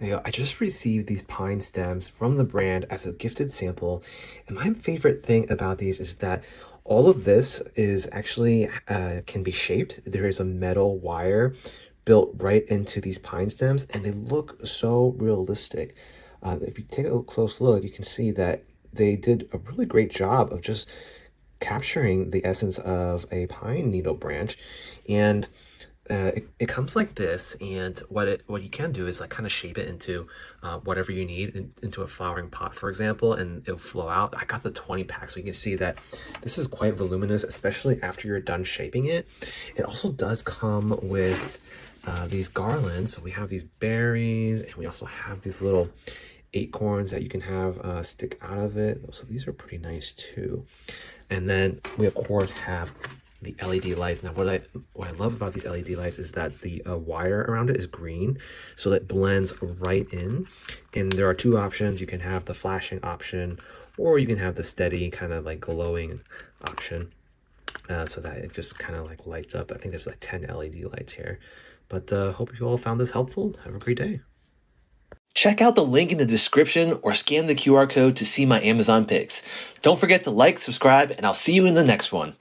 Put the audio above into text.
I just received these pine stems from the brand as a gifted sample, and my favorite thing about these is that all of this is actually can be shaped. There is a metal wire built right into these pine stems, and they look so realistic. If you take a close look, you can see that they did a really great job of just capturing the essence of a pine needle branch, and it comes like this. And what you can do is like kind of shape it into whatever you need into a flowering pot, for example, and it'll flow out. I got the 20 pack, so you can see that this is quite voluminous, especially after you're done shaping it. It also does come with these garlands. So we have these berries, and we also have these little acorns that you can have stick out of it. So these are pretty nice too. And then we of course have the LED lights. Now what I love about these LED lights is that the wire around it is green, so that blends right in. And there are two options. You can have the flashing option, or you can have the steady kind of like glowing option, so that it just kind of like lights up. I think there's like 10 LED lights here. But hope you all found this helpful. Have a great day. Check out the link in the description or scan the QR code to see my Amazon picks. Don't forget to like, subscribe, and I'll see you in the next one.